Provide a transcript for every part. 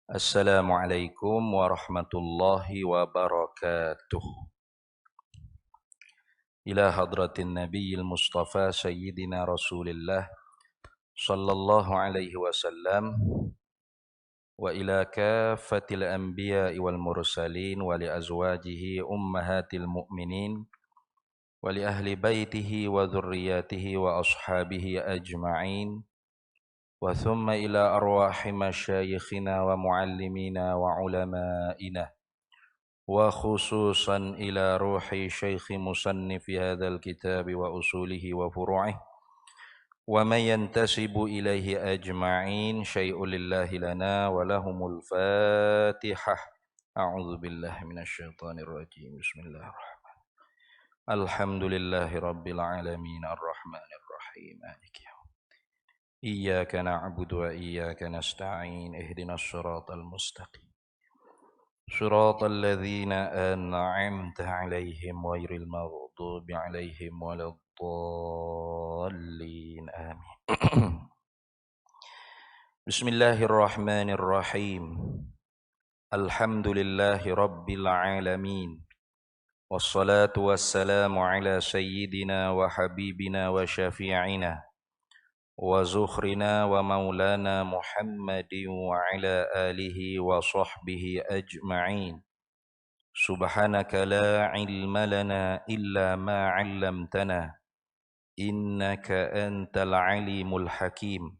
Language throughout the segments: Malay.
Assalamualaikum warahmatullahi wabarakatuh. Ila hadratin nabiyil mustafa sayyidina rasulillah sallallahu alaihi wasallam wa ila kaffatil anbiya'i wal mursalin wa li azwajihi ummahatil mu'minin wa li ahli baitihi wa dhurriyyatihi wa ashabihi ajma'in wa thumma ila arwahi masyayikhina wa muallimina wa ulama'ina wa khususan ila ruhi syekhi musannifi hadzal kitab wa usulihi wa furu'ih wa man yantasibu ilaihi ajma'in syai'un lillahi lana wa lahumul fatihah. A'udzu billahi minasyaitonir rajim. Bismillahirrahmanirrahim. Alhamdulillahi rabbil alamin arrahmanir rahim maliki iyyaka na'budu wa iyyaka nasta'in ihdinas siratal mustaqim siratal ladzina an'amta 'alaihim ghairil maghdubi 'alaihim waladdallin amin. Bismillahirrahmanirrahim. Alhamdulillahi rabbil alamin wassalatu wassalamu ala sayyidina wa habibina wa syafi'ina wa zukhrina wa maulana Muhammadin wa ala alihi wa sahbihi ajma'in. Subhanaka la ilma lana illa ma 'allamtana innaka antal alimul hakim.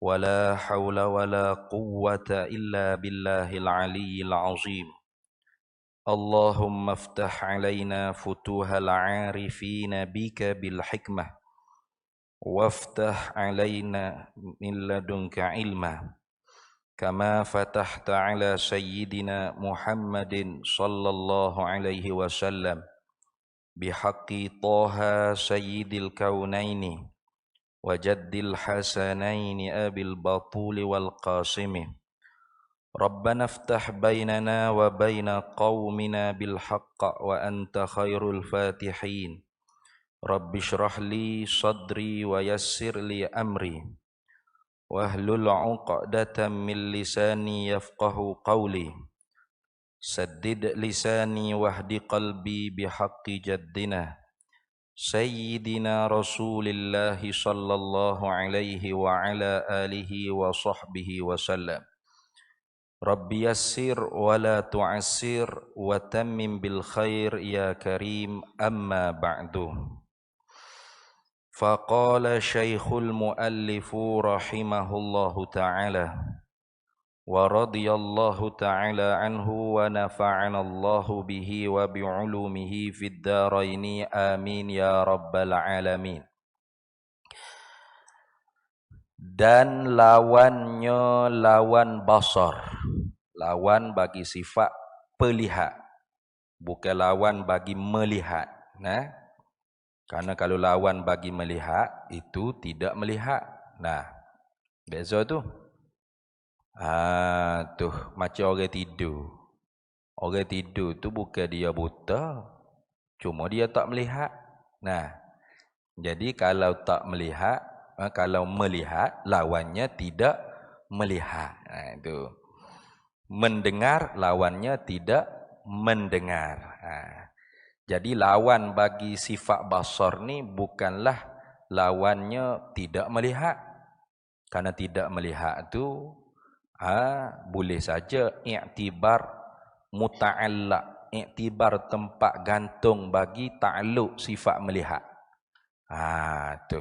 Wa la hawla wa la quwwata illa billahil aliyyil azim. Allahumma aftah 'alaina futuhal 'arifina bika bil hikmah waftah alaina min ladunka ilma kama fatahta ala sayyidina Muhammadin sallallahu alaihi wasallam bihaqqi Taha sayyidil kaunaini wa jaddil hasanaini abil batuli wal qasimi. Rabbana aftah bainana wa baina qaumina bil haqq wa anta khairul fatihin. Rabbi shrah li sadri wa yassir li amri wahlul 'uqdatam min lisani yafqahu qawli saddid lisani wahdi qalbi bihaqqi jaddina sayyidina rasulillah sallallahu alaihi wa ala alihi wa sahbihi wasallam. Rabbi yassir wa la tu'assir wa tammim bil khair ya karim amma ba'du. Faqala syekhul muallifu rahimahullahu ta'ala wa radiyallahu ta'ala anhu wa nafa'anallahu bihi wa bi'ulumihi fid dharaini amin ya rabbal alamin. Dan lawannya lawan basar, lawan bagi sifat pelihat, bukan lawan bagi melihat. Nah, karena kalau lawan bagi melihat itu tidak melihat. Nah, beza tu. Tuh macam orang tidur. Orang tidur tu bukan dia buta, cuma dia tak melihat. Nah, jadi kalau tak melihat, kalau melihat lawannya tidak melihat. Nah, itu. Mendengar lawannya tidak mendengar. Nah, jadi lawan bagi sifat basar ni bukanlah lawannya tidak melihat. Karena tidak melihat tu boleh saja i'tibar muta'allaq, i'tibar tempat gantung bagi ta'alluq sifat melihat. Tu.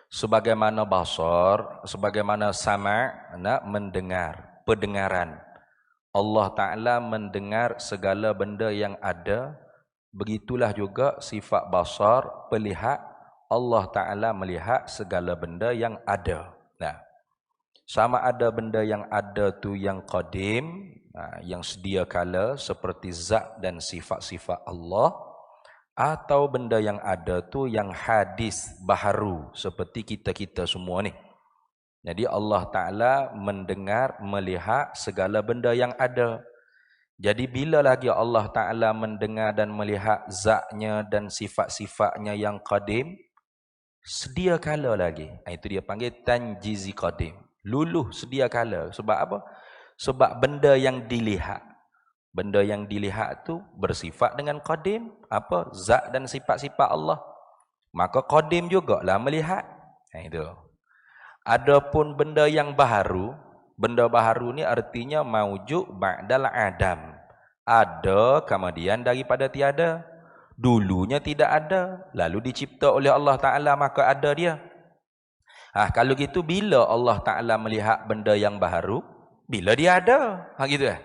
Sebagaimana basar, sebagaimana sama' nak mendengar, pendengaran. Allah Ta'ala mendengar segala benda yang ada. Begitulah juga sifat basar, pelihat, Allah Ta'ala melihat segala benda yang ada. Nah, sama ada benda yang ada tu yang qadim, yang sedia kala seperti zat dan sifat-sifat Allah, atau benda yang ada tu yang hadis, baharu, seperti kita-kita semua ni. Jadi Allah Ta'ala mendengar, melihat segala benda yang ada. Jadi bila lagi Allah Ta'ala mendengar dan melihat zatnya dan sifat-sifatnya yang qadim, sedia kala lagi. Itu dia panggil tanjizi qadim. Luluh sedia kala. Sebab apa? Sebab benda yang dilihat. Benda yang dilihat tu bersifat dengan qadim, apa? Zat dan sifat-sifat Allah. Maka qadim jugalah melihat. Itu. Adapun benda yang baharu, benda baharu ni artinya maujud ba'dal adam. Ada kemudian daripada tiada. Dulunya tidak ada, lalu dicipta oleh Allah Ta'ala, maka ada dia. Kalau gitu bila Allah Ta'ala melihat benda yang baharu? Bila dia ada. Gitu lah.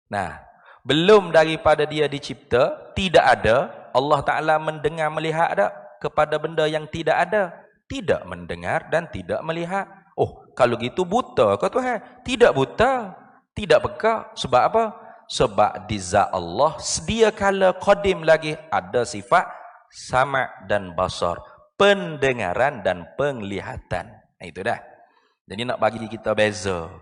Nah, belum daripada dia dicipta, tidak ada, Allah Ta'ala mendengar melihat tak kepada benda yang tidak ada? Tidak mendengar dan tidak melihat. Oh, kalau gitu buta ke Tuhan? Tidak buta, tidak peka. Sebab apa? Sebab di zat Allah sedia kala qadim lagi ada sifat sama' dan basar, pendengaran dan penglihatan. Itu dah. Jadi nak bagi kita beza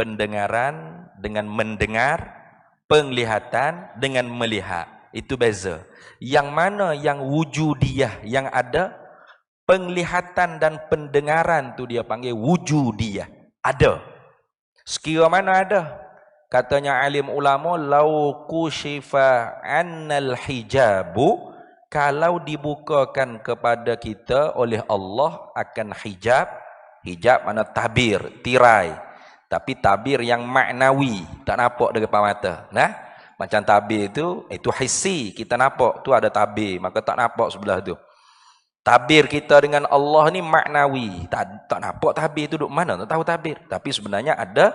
pendengaran dengan mendengar, penglihatan dengan melihat. Itu beza. Yang mana yang wujudiyah yang ada, penglihatan dan pendengaran tu dia panggil wujudiyah. Ada. Sekira mana ada? Katanya alim ulama, lau kushifa annal hijabu, kalau dibukakan kepada kita oleh Allah akan hijab. Hijab mana tabir, tirai. Tapi tabir yang maknawi, tak nampak dari depan mata. Nah, macam tabir itu hissi, kita nampak tu ada tabir, maka tak nampak sebelah tu. Tabir kita dengan Allah ni maknawi, tak nampak tabir tu duk mana, tak tahu tabir. Tapi sebenarnya ada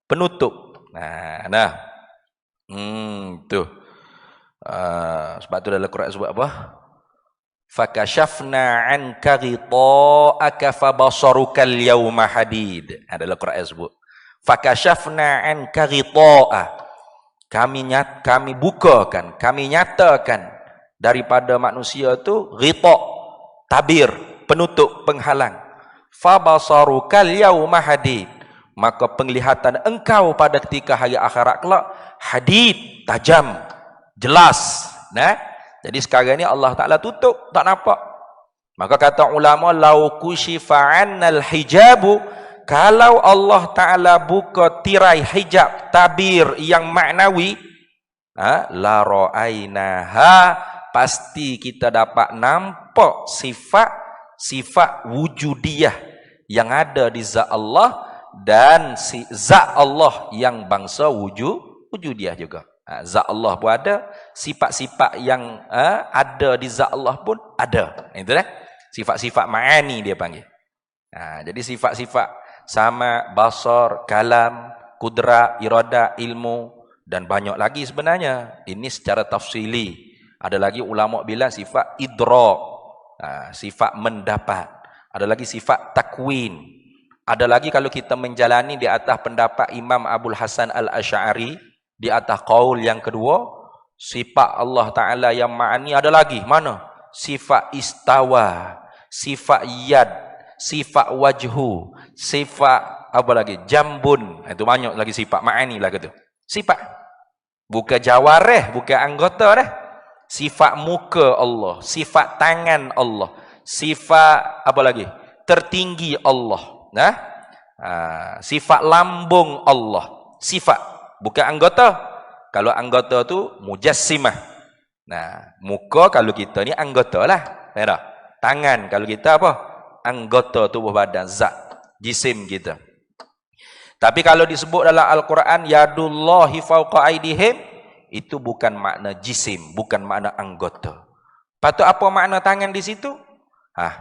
penutup. Nah. Tu. Sebab tu dalam Quran sebut apa? Fakashafna anka ghita'aka fabasarukal yawma hadid. Dalam Quran sebut. Fakashafna anka ghita'a. Kami bukakan, kami nyatakan daripada manusia tu ghita', tabir, penutup, penghalang. Fabasarukal yawma hadid. Maka penglihatan engkau pada ketika hari akhirat kelak hadid, tajam, jelas. Nah, jadi sekarang ni Allah Ta'ala tutup, tak nampak. Maka kata ulama, lau kushifa annal hijabu, kalau Allah Ta'ala buka tirai hijab, tabir yang maknawi, la ra'ainaha, pasti kita dapat nampak sifat wujudiyah yang ada di zat Allah, dan zat Allah yang bangsa wujudiyah juga. Zat Allah pun ada, sifat-sifat yang ada di zat Allah pun ada. Itu dah. Sifat-sifat ma'ani dia panggil. Jadi sifat-sifat sama, basar, kalam, kudrat, irada, ilmu dan banyak lagi sebenarnya. Ini secara tafsili. Ada lagi ulama bilang sifat idrak, sifat mendapat. Ada lagi sifat takwin. Ada lagi kalau kita menjalani di atas pendapat Imam Abul Hasan Al-Asy'ari, di atas qaul yang kedua, sifat Allah Ta'ala yang ma'ani ada lagi. Mana? Sifat istawa, sifat yad, sifat wajhu, sifat apa lagi? Jambun. Itu banyak lagi sifat ma'ani lah gitu. Sifat. Bukan jawareh, bukan anggota dah. Sifat muka Allah, sifat tangan Allah, sifat apa lagi? Tertinggi Allah. Nah, sifat lambung Allah, sifat, bukan anggota. Kalau anggota tu mujassimah. Nah, muka kalau kita ni anggota lah. Tangan kalau kita apa? Anggota tubuh badan, zat, jisim kita. Tapi kalau disebut dalam Al-Quran, yadullahi fawqa aydihim, itu bukan makna jisim, bukan makna anggota. Patut apa makna tangan di situ?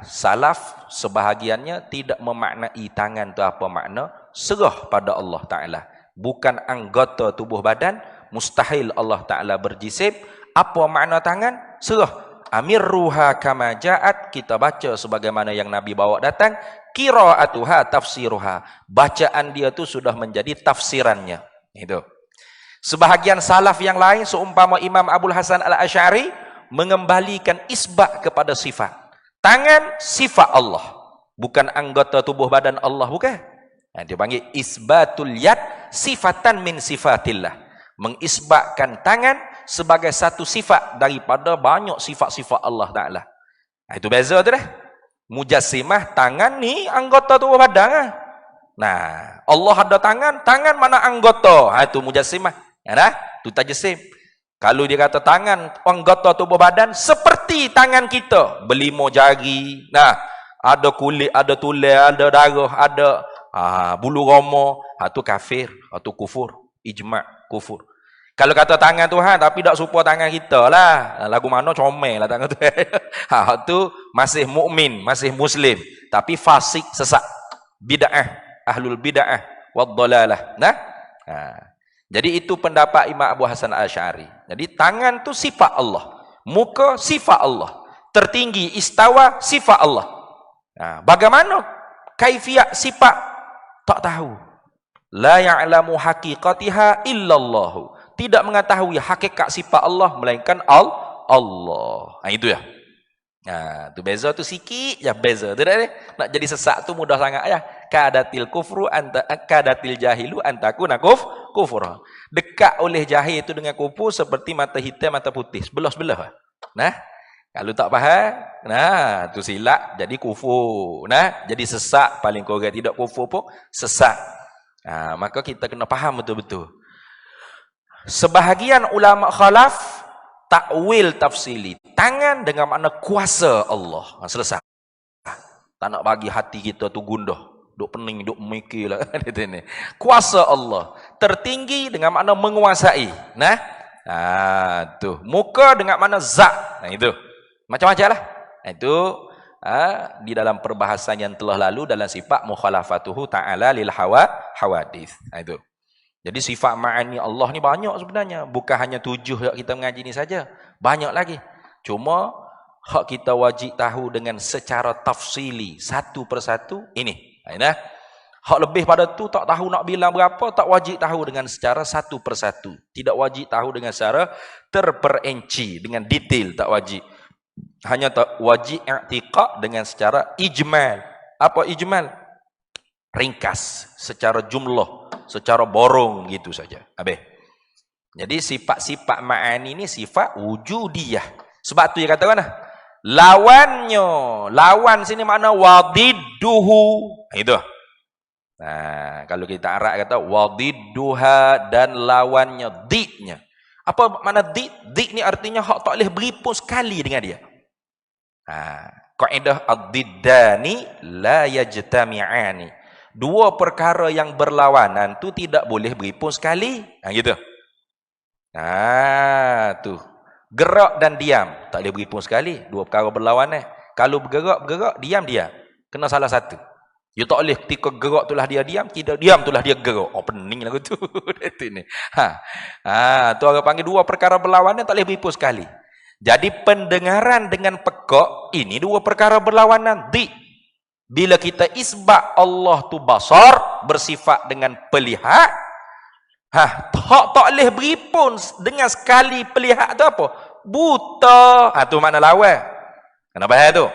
Salaf sebahagiannya tidak memaknai tangan tu apa makna, serah pada Allah Ta'ala. Bukan anggota tubuh badan, mustahil Allah Ta'ala berjisim. Apa makna tangan? Serah. Amirruha kama ja'at, kita baca sebagaimana yang Nabi bawa datang. Qira'atuha tafsiruha, bacaan dia tu sudah menjadi tafsirannya. Itu. Sebahagian salaf yang lain seumpama Imam Abul Hasan Al-Asy'ari mengembalikan isbat kepada sifat. Tangan sifat Allah, bukan anggota tubuh badan Allah, bukan. Dia panggil isbatul yad sifatan min sifatillah. Mengisbatkan tangan sebagai satu sifat daripada banyak sifat-sifat Allah Ta'ala. Itu beza tu dah. Mujassimah, tangan ni anggota tubuh badan. Nah, Allah ada tangan, tangan mana anggota? Ha, itu mujassimah. Ya dah, itu tajassim. Kalau dia kata tangan, anggota tubuh badan seperti tangan kita, berlima jari. Nah, ada kulit, ada tulang, ada darah, ada bulu roma, itu kafir, itu kufur, ijma' kufur. Kalau kata tangan Tuhan tapi tak serupa tangan kita lah. Lagu mana comel lah tangan Tuhan. Itu masih mukmin, masih muslim, tapi fasik, sesat. Bid'ah, ahlul bid'ah wad dhalalah. Nah, jadi itu pendapat Imam Abu Hasan Al-Asy'ari. Jadi tangan tu sifat Allah, muka sifat Allah, tertinggi istawa sifat Allah. Nah, bagaimana kaifiat sifat? Tak tahu. La ya'lamu haqiqatiha illallah. Tidak mengetahui hakikat sifat Allah melainkan Allah. Nah, itu ya. Nah, tu beza tu sikit ya beza. Tu dah. Nak jadi sesat tu mudah sangat ya. Kadatil kufru anta kadatil jahilu antakuna kufur. Dekat oleh jahil itu dengan kufur seperti mata hitam mata putih, sebelah-sebelah. Nah, kalau tak faham, nah, tu silap jadi kufur. Nah, jadi sesat, paling kurang tidak kufur pun sesat. Nah, maka kita kena faham betul-betul. Sebahagian ulama khalaf takwil tafsili. Tangan dengan makna kuasa Allah. Selesai. Tak nak bagi hati kita tu gundah. Duk pening, duk mikir lah. Kuasa Allah. Tertinggi dengan makna menguasai. Nah, tu. Muka dengan makna zat. Nah, itu. Macam-macam lah. Itu di dalam perbahasan yang telah lalu dalam sifat mukhalafatuhu ta'ala lil hawadith. Nah, itu. Jadi sifat ma'ani Allah ni banyak sebenarnya. Bukan hanya 7 yang kita mengaji ni saja. Banyak lagi. Cuma hak kita wajib tahu dengan secara tafsili satu persatu ini. Nah, hak lebih pada tu tak tahu nak bilang berapa, tak wajib tahu dengan secara satu persatu. Tidak wajib tahu dengan secara terperinci, dengan detail, tak wajib. Hanya tak wajib i'tiqad dengan secara ijmal. Apa ijmal? Ringkas, secara jumlah, secara borong gitu saja. Habis. Jadi sifat-sifat ma'ani ini sifat wujudiyah. Sebab tu dia kata mana? Lawannya, lawan sini makna wadidduhu. Itu. Nah, kalau kita Arab kata wadidduha dan lawannya, didnya. Apa makna did? Did ni artinya hak tak boleh beri pun sekali dengan dia. Kaedah ad-diddani la yajtami'ani. Dua perkara yang berlawanan tu tidak boleh beri pun sekali. Gitu. Tu. Gerak dan diam tak boleh beri pun sekali. Dua perkara berlawanan. Kalau bergerak, diam. Kena salah satu. You tak boleh ketika gerak itulah dia diam, tidak diam itulah dia gerak. Oh, pening lagu tu. Itu ni. Tu orang panggil dua perkara berlawanan tak boleh beri pun sekali. Jadi pendengaran dengan pekak ini dua perkara berlawanan. Bila kita isbat Allah tu basar, bersifat dengan pelihat, tak boleh beri pun dengan sekali pelihat tu apa? Buta. Tu makna lawan. Kenapa tu?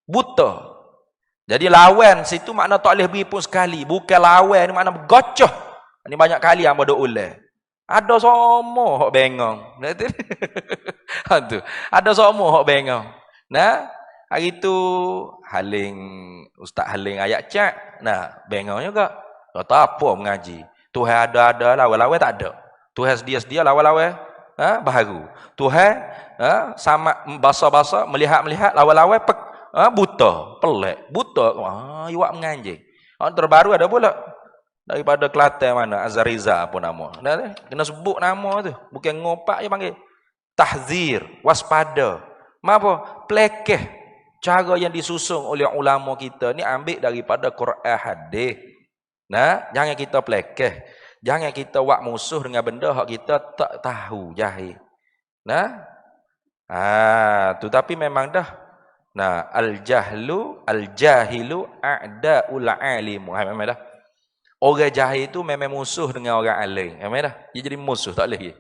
Buta. Jadi lawan situ makna tak boleh beri pun sekali. Bukan lawan ni makna gocoh. Ni banyak kali hang bodoh ulang. Ada semua hok bengong. Tu. Ada semua hok bengong. Nah, hari tu Haling Ustaz Haling ayat cak. Nah, bengong juga. Kata apa mengaji? Tuhan ada lawan-lawan tak ada. Tuhan sedia-sedia lawan-lawan baharu. Tuhan sama basa-basa melihat-melihat lawan-lawan buta, pelek, buta. Iwak menganjing. Terbaru ada pula daripada Kelantan mana? Azariza apa nama? Kena sebut nama tu. Bukan ngopak je panggil. Tahzir, waspada. Apa? Pelekeh. Cara yang disusun oleh ulama kita ni ambil daripada Quran hadis. Jangan kita pelekeh. Jangan kita buat musuh dengan benda hak kita tak tahu, jahil. Tu tapi memang dah. Al-jahilu a'da'ul alimu. Memang dah. Orang jahil tu memang musuh dengan orang alim. Memang dah. Dia jadi musuh tak boleh.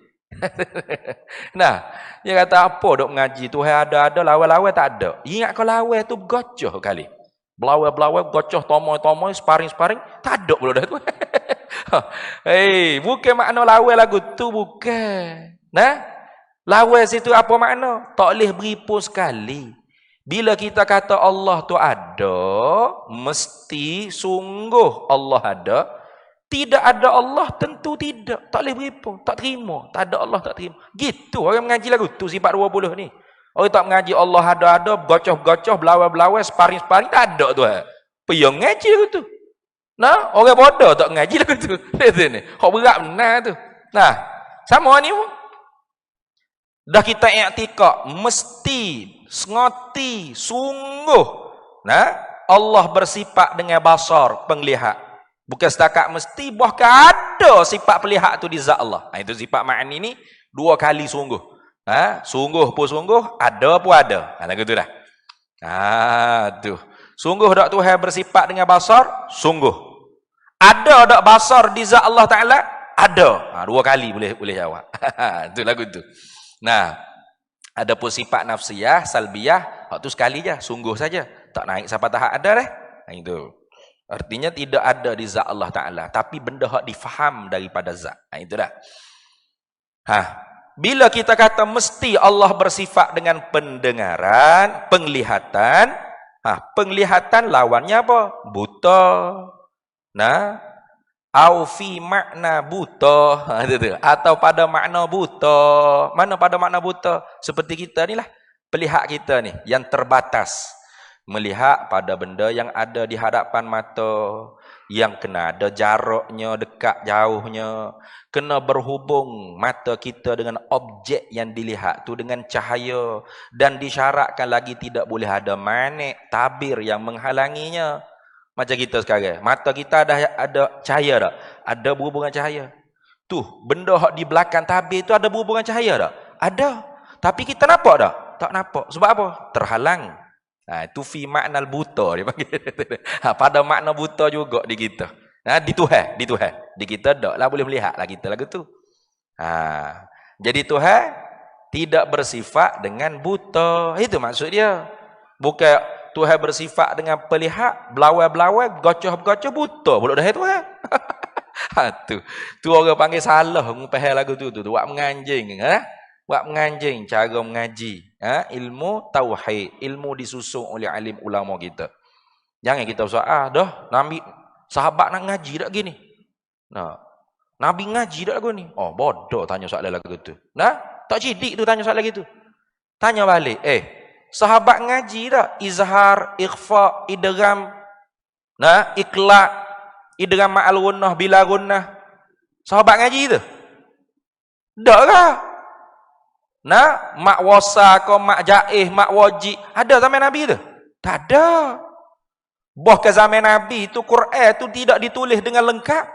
Dia kata apa dok mengaji Tuhan ada lawan-lawan tak ada. Ingat kau lawan tu gocoh kali. Belawai-belawai gocoh tomoy-tomoy sparring-sparring tak ada pula dah tu. Bukan makna lawan lagu tu bukan. Lawan situ apa makna? Tak boleh beri pun sekali. Bila kita kata Allah tu ada, mesti sungguh Allah ada. Tidak ada Allah tentu tidak. Tak boleh beripu, tak terima. Tak ada Allah tak terima. Gitu orang mengaji lagu tu sifat 20 ni. Orang tak mengaji Allah ada, gocoh-gocoh, belawai-belawai, sparing-sparing, tak ada tu. Peyang ngaji lagu tu. Nah, orang bodoh tak mengaji lagu tu. Ni. Hak berat benar tu. Nah, sama ni pun. Dah kita i'tikad mesti ngoti sungguh nah Allah bersifat dengan basar penglihat, bukan setakat mesti bahkan ada sifat pelihat tu di zat Allah. Itu sifat ma'ani ni 2 kali sungguh. Sungguh pun sungguh, ada pun ada. Lagu tu dah. Tu sungguh dak Tuhan bersifat dengan basar, sungguh ada dak basar di zat Allah Taala, ada. 2 kali boleh jawab. Tu lagu tu. Nah, ada pun sifat nafsiyah, salbiyah, hak tu sekali je, sungguh saja. Tak naik sampai tahap ada dah. Itu. Artinya tidak ada di zat Allah Taala, tapi benda hak difaham daripada zat. Itu dah. Bila kita kata mesti Allah bersifat dengan pendengaran, penglihatan, penglihatan lawannya apa? Buta. Nah, au fi makna buta, atau pada makna buta. Mana pada makna buta? Seperti kita ni lah, pelihat kita ni yang terbatas, melihat pada benda yang ada di hadapan mata, yang kena ada jaraknya, dekat jauhnya, kena berhubung mata kita dengan objek yang dilihat tu dengan cahaya, dan disyaratkan lagi tidak boleh ada manik, tabir yang menghalanginya. Macam kita sekarang, mata kita ada cahaya tak? Ada berhubungan cahaya. Tu, benda hak di belakang tabir tu ada berhubungan cahaya tak? Ada. Tapi kita nampak tak? Tak nampak. Sebab apa? Terhalang. Itu fi maknal buta dia panggil. Pada makna buta juga di kita. Di Tuhan. Di kita tak lah boleh melihat lah kita lagu tu. Jadi Tuhan tidak bersifat dengan buta. Itu maksud dia. Bukan Tuhan bersifat dengan pelihat, belawai-belawai, gocoh-gocoh, buta pula dah Tuhan. Tu orang panggil salah ngupah lagu tu. Buat menganjing. Buat menganjing cara mengaji. Ilmu tauhid, ilmu disusun oleh alim ulama kita. Jangan kita usah, dah Nabi sahabat nak ngaji tak gini. Nabi ngaji tak lagu ni. Bodoh tanya soalan lagu tu. Tak cidik tu tanya soalan gitu. Tanya balik, sahabat ngaji tak? Izhar, ikhfa, idgham, iqla', idgham ma'al gunnah, bila gunnah. Sahabat ngaji tu? Tak kah? Mak wasa kau, mak jaih, mak wajib. Ada zaman Nabi tu? Tak ada. Bahkan zaman Nabi tu Quran tu tidak ditulis dengan lengkap.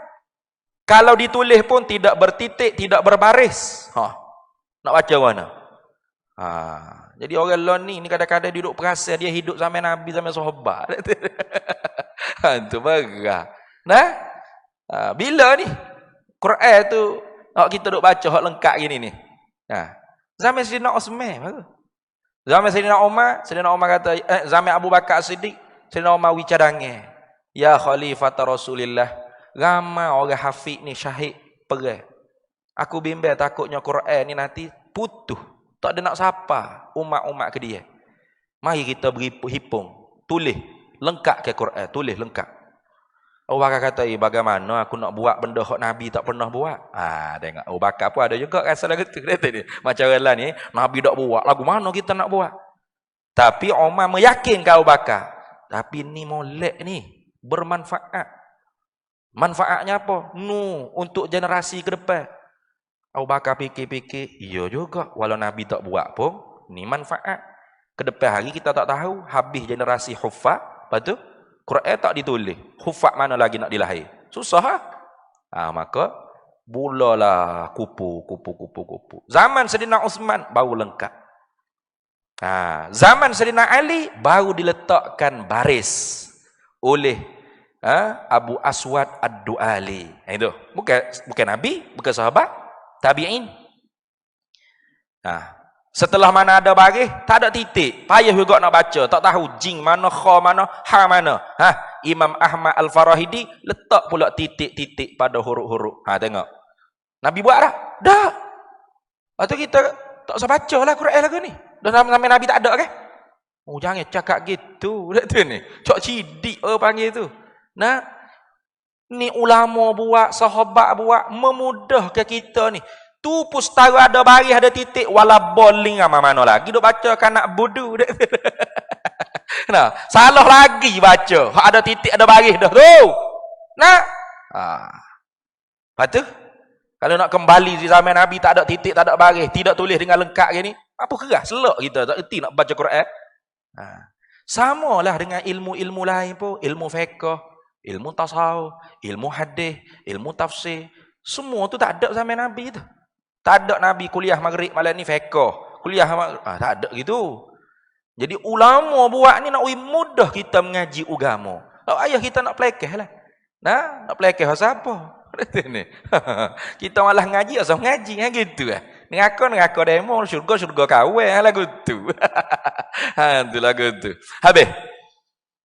Kalau ditulis pun tidak bertitik, tidak berbaris. Nak baca mana? Jadi orang lon ni kadang-kadang duduk perasa dia hidup zaman Nabi, zaman sahabat. Itu bagah. Bila ni Quran tu kita duk baca hak lengkap gini ni. Zaman Sayyidina Osman bagus. Zaman Sayyidina Umar kata zaman Abu Bakar Siddiq, Sayyidina Umar wicadangan, ya khalifah Rasulillah, ramai orang hafiz ni syahid perang. Aku bimbang takutnya Quran ni nanti putus. Tak ada nak siapa umat-umat ke dia. Mari kita beri hipung, tulis lengkap ke Quran, tulis lengkap. Abu Bakar kata, bagaimana aku nak buat benda hak Nabi tak pernah buat? Tengok Abu Bakar pun ada juga rasa lagu tu. Macam orang lain ni, Nabi tak buat, lagu mana kita nak buat? Tapi Umar meyakinkan Abu Bakar. Tapi ni molek ni bermanfaat. Manfaatnya apa? Untuk generasi ke depan. Abu Bakar fikir-fikir, iya juga, walau Nabi tak buat pun, ni manfaat. Ke depan hari kita tak tahu, habis generasi huffaz, lepas tu, Quran tak ditulis. Huffaz mana lagi nak dilahir? Susah maka, bulalah kupu. Zaman Sayyidina Uthman, baru lengkap. Zaman Sayyidina Ali, baru diletakkan baris oleh Abu Aswad Ad-Du'ali. Itu, bukan Nabi, bukan sahabat, tabi'in. Setelah mana ada baris, tak ada titik. Payah juga nak baca. Tak tahu jing mana, kha mana, ha mana. Imam Ahmad Al-Farahidi letak pula titik-titik pada huruf-huruf. Tengok. Nabi buat tak? Tak. Lepas tu kita tak usah baca lah Quran lagu ni. Dah nama Nabi tak ada kan? Oh, jangan cakap gitu. Tu ni. Cok cidik panggil tu. Nah, ni ulama buat, sahabat buat, memudahkan kita ni. Tu pustara ada baris, ada titik, wala bowling mana lagi. Duk baca kanak budu. Nah, salah lagi baca. Hak ada titik, ada baris dah tu. Nah. Lepas tu, kalau nak kembali di zaman Nabi, tak ada titik, tak ada baris, tidak tulis dengan lengkap gini, apa kerah? Selok kita, tak erti nak baca Quran. Sama lah dengan ilmu-ilmu lain pun. Ilmu fiqh, ilmu tasawuf, ilmu hadis, ilmu tafsir. Semua tu tak ada zaman Nabi tu. Tak ada Nabi kuliah maghrib malam ni fiqh. Kuliah maghrib. Tak ada gitu. Jadi ulama buat ni nak mudah kita mengaji agama. Kalau ayah kita nak pelekeh lah. Nak pelekeh pasal apa? Kita malah ngaji asal ngaji kan gitu lah. Ngaku demo syurga kawan lagu tu. Tu lagu tu. Habis.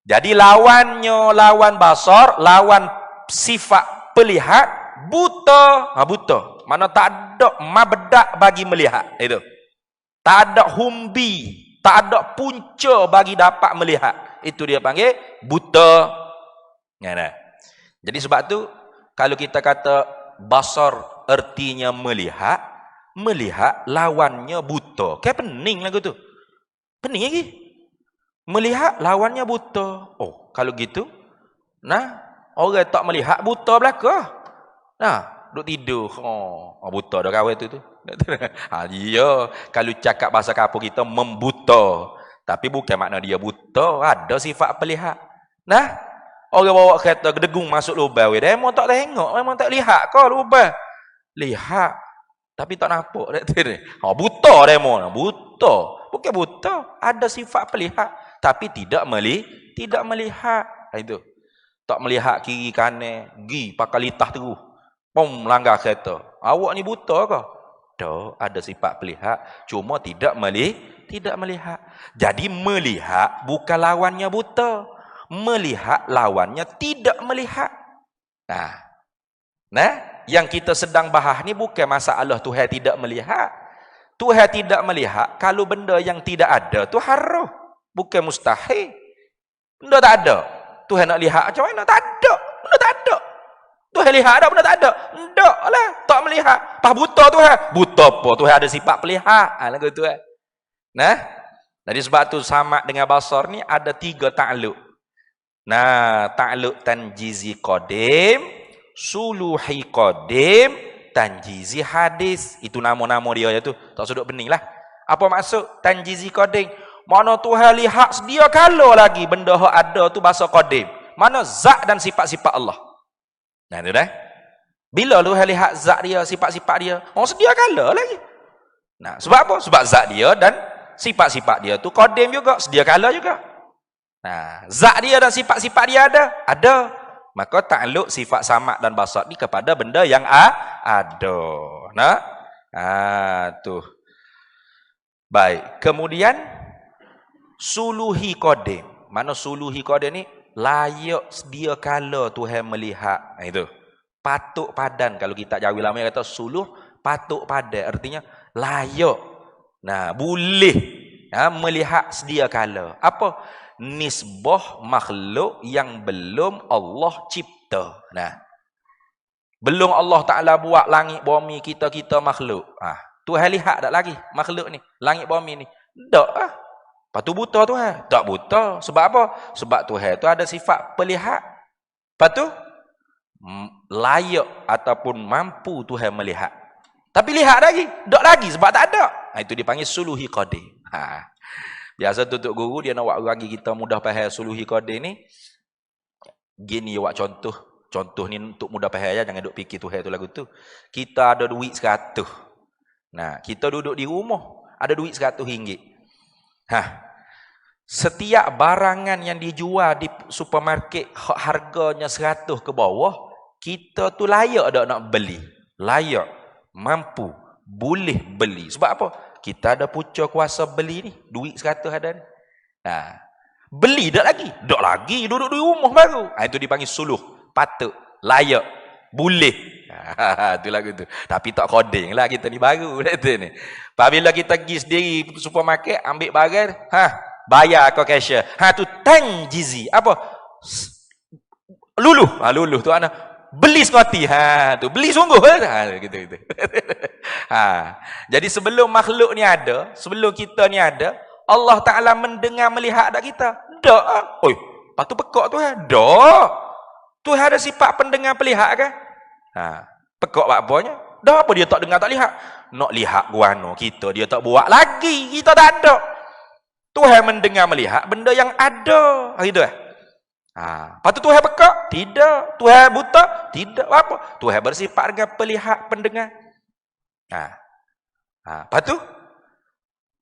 Jadi lawan basar, lawan sifat pelihat buta. Buta. Mana tak ada mabda' bagi melihat. Itu. Tak ada humbi, tak ada punca bagi dapat melihat. Itu dia panggil buta. Jadi sebab tu kalau kita kata basar artinya melihat lawannya buta. Kayak pening lagu tu. Pening lagi. Melihat lawannya buta. Oh, kalau gitu, nah, orang tak melihat buta belaka. Nah, duk tidur. Buta dah kawan tu. Ya, kalau cakap bahasa kapur kita membuta. Tapi bukan makna dia buta, ada sifat pelihat. Nah, orang bawa kereta gedegung masuk lubang. Demo tak tengok, memang tak lihat kau lubang. Lihat. Tapi tak nampak. Buta demo. Buta. Bukan buta. Ada sifat pelihat. Tapi tidak melihat. Itu. Tak melihat kiri kanan. Gi pakai litah terus. Pom langgar kereta. Awak ni buta ke? Tak. Ada sifat pelihat. Cuma tidak melihat. Jadi melihat bukan lawannya buta. Melihat lawannya tidak melihat. Nah, yang kita sedang bahas ni bukan masalah Tuhan tidak melihat. Tuhan tidak melihat kalau benda yang tidak ada tu haram, bukan mustahil. Benda tak ada. Tuhan nak lihat macam mana? Tak ada. Benda tak ada. Tuhan lihat ada, benda tak ada. Tak lah, tak melihat. Pas buta Tuhan. Buta apa? Tuhan ada sifat pelihat. Lagu tu kan. Nah, jadi sebab tu sama dengan basar ni ada 3 ta'alluq. Nah, ta'alluq tanjizi qadim, suluhi qadim, tanjizi hadis. Itu nama-nama dia tu. Tak sudut bening lah. Apa maksud tanjizi qadim? Mana Tuhan lihat sedia kala lagi benda yang ada tu bahasa qadim. Mana zat dan sifat-sifat Allah. Nah, tu dah. Bila Tuhan lihat zat dia, sifat-sifat dia, sedia kala lagi. Nah, sebab apa? Sebab zat dia dan sifat-sifat dia tu qadim juga, sedia kala juga. Nah, zat dia dan sifat-sifat dia ada. Maka ta'alluq sifat samad dan basar ni kepada benda yang ada. Nah, tu. Baik. Kemudian suluhi qadim. Mana suluhi qadim ni? Layak sedia kala Tuhan melihat. Itu. Patuk padan. Kalau kita Jawi lama kata suluh, patuk padan. Artinya layak. Nah, boleh melihat sedia kala. Apa? Nisbah makhluk yang belum Allah cipta. Nah, belum Allah Ta'ala buat langit bumi kita makhluk. Tuhan lihat tak lagi makhluk ni, langit bumi ni? Tak lah. Lepas tu buta Tuhan? Tak buta. Sebab apa? Sebab Tuhan tu ada sifat pelihat. Lepas tu layak ataupun mampu Tuhan melihat. Tapi lihat lagi? Tak lagi sebab tak ada. Itu dipanggil suluhi qadim. Biasa tutup guru dia nak buat bagi kita mudah faham suluhi qadim ni. Gini buat contoh. Contoh ni untuk mudah faham ya, jangan duk fikir Tuhan tu lagu tu. Kita ada duit 100. Nah, kita duduk di rumah, ada duit 100 ringgit. Setiap barangan yang dijual di supermarket harganya 100 ke bawah, kita tu layak tak nak beli? Layak, mampu, boleh beli. Sebab apa? Kita ada punca kuasa beli ni. Duit 100 ada ni. Beli tak lagi? Tak lagi. Duduk di rumah baru. Itu dipanggil suluh. Patut. Layak. Boleh. Itu lagu tu. Tapi tak coding lah kita ni baru. Ni. Apabila kita pergi sendiri supermarket, ambil barang. bayar kau cashier. Tu tanjizi. Apa? Luluh. Luluh tu anak. Beli sekoti. Tu beli sungguh. Gitu. Jadi sebelum makhluk ni ada, sebelum kita ni ada, Allah Ta'ala mendengar melihat tak kita? Tak. Oi, lepas tu pekak tu tak. Tuhan ada sifat pendengar pelihat kan? Pekak apa-apanya? Dah apa dia tak dengar tak lihat? Nak lihat guano kita dia tak buat lagi. Kita tak ada. Tuhan mendengar melihat benda yang ada. Gitu lepas tu Tuhan pekak? Tidak. Tuhan buta? Tidak. Apa? Tuhan bersifat dengan pelihat pendengar. Lepas tu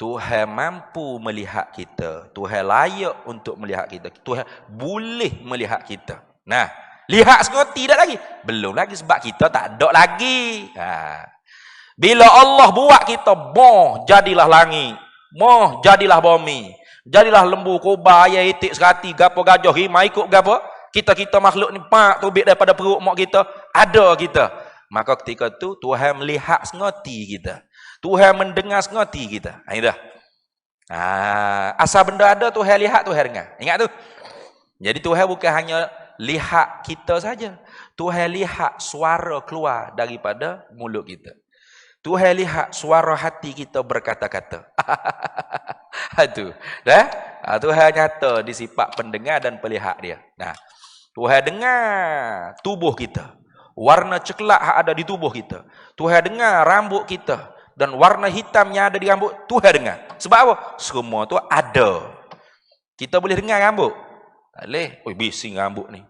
Tuhan mampu melihat kita. Tuhan layak untuk melihat kita. Tuhan boleh melihat kita. Lihat semua tidak lagi. Belum lagi sebab kita tak ada lagi. Bila Allah buat kita, jadilah langit. Jadilah bumi. Jadilah lembu, kobra, ayam, itik, serati, gapo, gajah, rimau, ikut gapo. Kita makhluk ni tubik daripada perut mak kita. Ada kita. Maka ketika tu Tuhan melihat sengoti kita. Tuhan mendengar sengoti kita. Dah. Asal benda ada Tuhan lihat, Tuhan dengar. Ingat tu. Jadi Tuhan bukan hanya lihat kita saja. Tuhan lihat suara keluar daripada mulut kita. Tuhan lihat suara hati kita berkata-kata. Tu. Dah? Tuhan nyata di sifat pendengar dan pelihat dia. Tuhan dengar tubuh kita. Warna coklat yang ada di tubuh kita. Tuhan dengar rambut kita. Dan warna hitam yang ada di rambut. Tuhan dengar. Sebab apa? Semua tu ada. Kita boleh dengar rambut. Tak boleh. Bising rambut ni.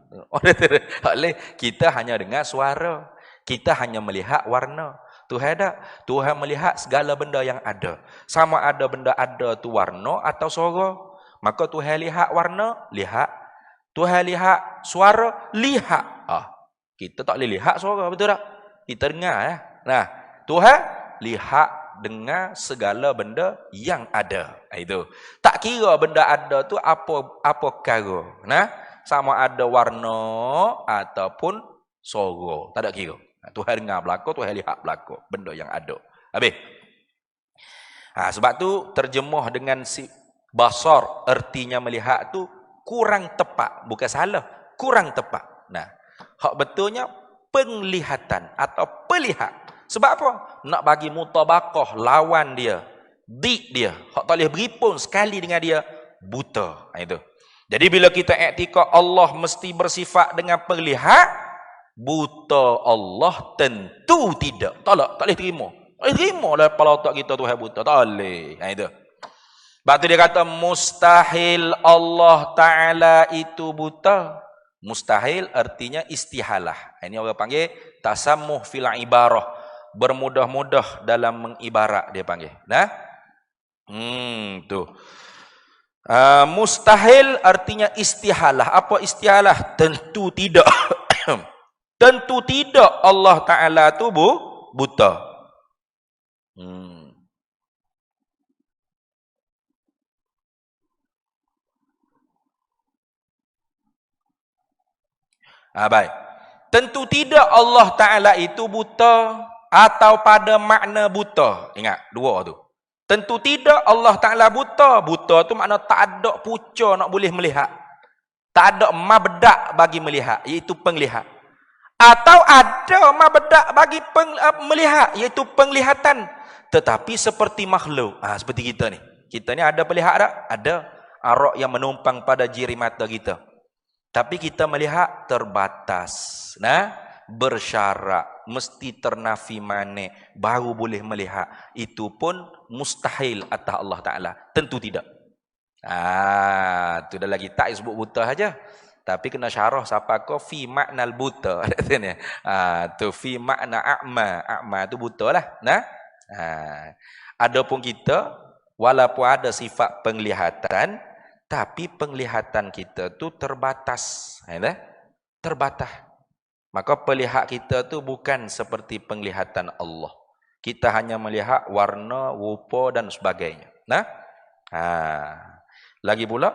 Tak boleh. Kita hanya dengar suara. Kita hanya melihat warna. Tuhan tak? Tuhan melihat segala benda yang ada. Sama ada benda ada tu warna atau suara. Maka Tuhan lihat warna, lihat. Tuhan lihat suara, lihat. Kita tak boleh lihat suara, betul tak? Kita dengar. Tuhan lihat, dengar segala benda yang ada. Itu. Tak kira benda ada tu apa perkara. Sama ada warna ataupun suara. Tak ada kira. Tuhan dengar belakang, Tuhan lihat belakang. Benda yang ada. Habis. Sebab tu terjemuh dengan si basar, artinya melihat tu kurang tepat. Bukan salah. Kurang tepat. Hak betulnya penglihatan atau pelihat. Sebab apa? Nak bagi mutabakah lawan dia. Dik dia. Hak tak boleh beripun sekali dengan dia. Buta. Itu. Jadi bila kita iktikad Allah mesti bersifat dengan pelihat, buta Allah tentu tidak. Tak boleh terima. Tak boleh terima lah kepala otak kita Tuhan buta. Tak boleh. Itu. Sebab tu dia kata mustahil Allah Ta'ala itu buta. Mustahil artinya istihalah. Ini orang panggil tasammuh fil ibarah. Bermudah-mudah dalam mengibarat dia panggil. Tu. Mustahil artinya istihalah. Apa istihalah? Tentu tidak. Tentu tidak Allah Ta'ala tu buta. Baik. Tentu tidak Allah Ta'ala itu buta atau pada makna buta. Ingat, dua tu. Tentu tidak Allah Ta'ala buta. Buta tu makna tak ada puca nak boleh melihat. Tak ada mabdak bagi melihat, iaitu penglihat. Atau ada mabdak bagi melihat, iaitu penglihatan. Tetapi seperti makhluk. Seperti kita ni. Kita ni ada pelihat tak? Ada. Arak yang menumpang pada jiri mata kita. Tapi kita melihat terbatas. Bersyarat. Mesti ternafi mane. Baru boleh melihat. Itu pun mustahil atas Allah Ta'ala. Tentu tidak. Tu dah lagi tak sebut buta saja. Tapi kena syarah siapa kau fi makna buta. Tu fi makna a'ma. A'ma tu buta lah. Adapun kita walaupun ada sifat penglihatan, tapi penglihatan kita tu terbatas. Terbatas. Maka pelihat kita tu bukan seperti penglihatan Allah. Kita hanya melihat warna, rupa dan sebagainya. Lagi pula,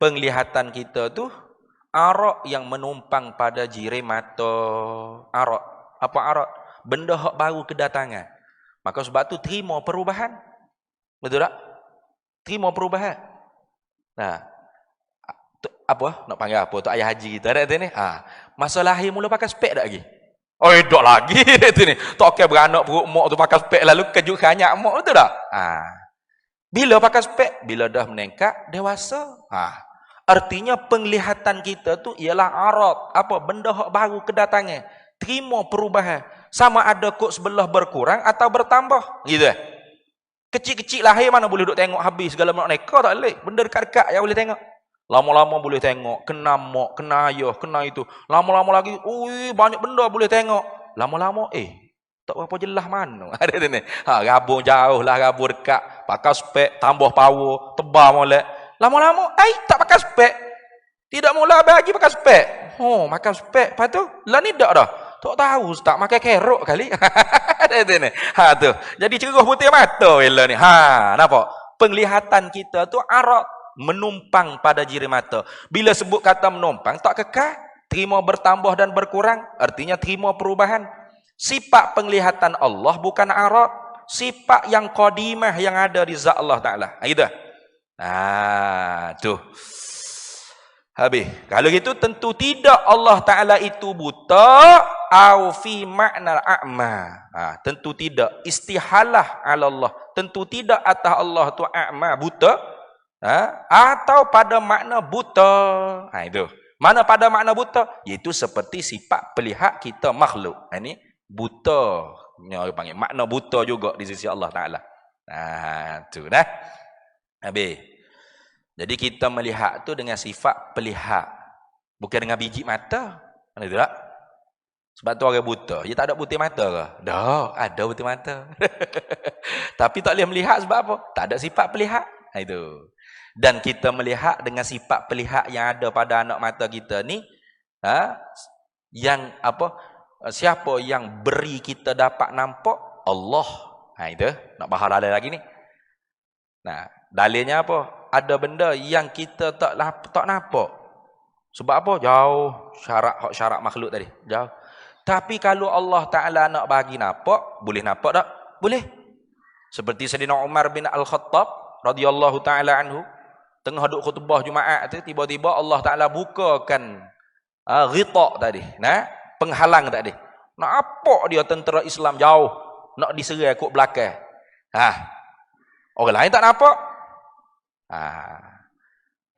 penglihatan kita tu arak yang menumpang pada jiri mata. Arak. Apa arak? Benda hak baru kedatangan. Maka sebab tu terima perubahan. Betul tak? Terima perubahan. Nah, apa? Nak panggil apa? Tu ayah haji kita ada ni. Masa lahir mula pakai spek tak lagi? Oh, tak lagi tu ni. Tak kira beranak perut mak tu pakai spek lalu kejuk kanyak mak tu tak? Bila pakai spek? Bila dah menengkak dewasa. Artinya penglihatan kita tu ialah arad, apa? Benda hak baru kedatangan. Terima perubahan. Sama ada kok sebelah berkurang atau bertambah. Gitu. Kecil-kecil lahir mana boleh duk tengok habis segala macam neka tak boleh. Benda dekat-dekat yang boleh tengok. Lama-lama boleh tengok, kena mak, kena ayah, kena itu. Lama-lama lagi, banyak benda boleh tengok. Lama-lama, tak berapa jelas mana. Ada ni. Rabung jauh lah, rabung dekat. Pakai spek, tambah power, tebal molek. Lama-lama, tak pakai spek. Tidak mula bagi pakai spek. Pakai spek. Lepas tu, lah ni tak dah. Tak tahu, tak pakai kerok kali. Ada ni. Tu. Jadi cerah putih mata bila ni. Nampak? Penglihatan kita tu arad. Menumpang pada jiri mata. Bila sebut kata menumpang, tak kekal. Terima bertambah dan berkurang. Artinya terima perubahan. Sifat penglihatan Allah bukan arad. Sifat yang qadimah yang ada di zat Allah Ta'ala. Gitu. Tu. Habis. Kalau gitu tentu tidak Allah Ta'ala itu buta. Au fi makna a'ma. Tentu tidak. Istihalah ala Allah. Tentu tidak atas Allah tu a'ma. Buta. Atau pada makna buta. Itu. Mana pada makna buta? Iaitu seperti sifat pelihat kita makhluk. Ini buta. Ini orang panggil makna buta juga di sisi Allah Ta'ala. Tu dah. Habis. Jadi kita melihat tu dengan sifat pelihat. Bukan dengan biji mata. Mana tu tak? Sebab tu orang buta. Dia tak ada butir mata ke? Dah, ada butir mata. Tapi tak boleh melihat sebab apa? Tak ada sifat pelihat. Itu. Dan kita melihat dengan sifat pelihat yang ada pada anak mata kita ni, yang apa? Siapa yang beri kita dapat nampak? Allah. Itu. Nak bahas dalil lagi ni. Nah, dalilnya apa? Ada benda yang kita tak nampak. Sebab apa? Jauh syarat makhluk tadi. Jauh. Tapi kalau Allah Ta'ala nak bagi nampak, boleh nampak tak? Boleh. Seperti Sayyidina Umar bin Al-Khattab radhiyallahu ta'ala anhu, tengah duduk khutbah Jumaat tu, tiba-tiba Allah Ta'ala bukakan ghita tadi, penghalang tadi. Nak apa dia tentera Islam jauh, nak diserai kok belakang. Orang lain tak nampak.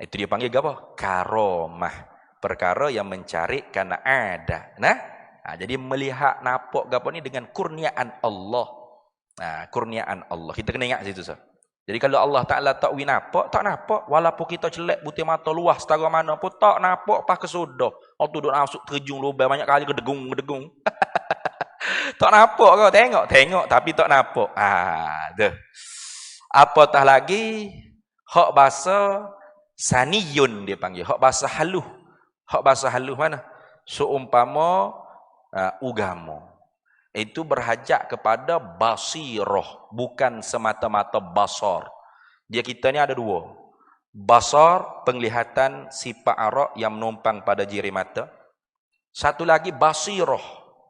Itu dia panggil apa? Karamah. Perkara yang mencari kerana ada. Jadi melihat nampak apa ni dengan kurniaan Allah. Kurniaan Allah. Kita kena ingat situ. Jadi kalau Allah Ta'ala tak nampak, tak nampak. Walaupun kita celek butir mata luas setara mana pun, tak nampak pas kesudah. Waktu duduk masuk terjung lubang banyak kali kedegung. Tak nampak kau, tengok. Tapi tak nampak. Apatah lagi, hak bahasa saniyun dia panggil. Hak bahasa haluh. Hak bahasa haluh mana? Seumpama ugama. Itu berhajat kepada basirah, bukan semata-mata basar. Dia kita ni ada dua. Basar, penglihatan sifat arah yang menumpang pada jiri mata. Satu lagi basirah.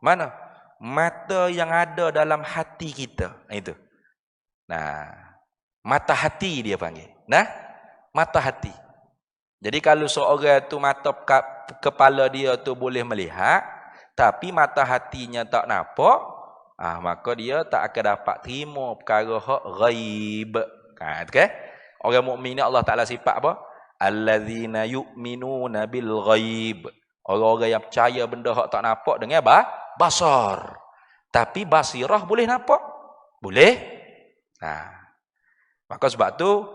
Mana? Mata yang ada dalam hati kita. Itu. Mata hati dia panggil. Mata hati. Jadi kalau seorang tu mata kepala dia tu boleh melihat, tapi mata hatinya tak nampak, maka dia tak akan dapat terima perkara hak ghaib. Okay? Orang mukmin ni Allah Ta'ala sifat apa? Allazina yu'minuna bil ghaib. Orang-orang yang percaya benda hak tak nampak dengan basar. Tapi basirah boleh nampak? Boleh. Maka sebab tu,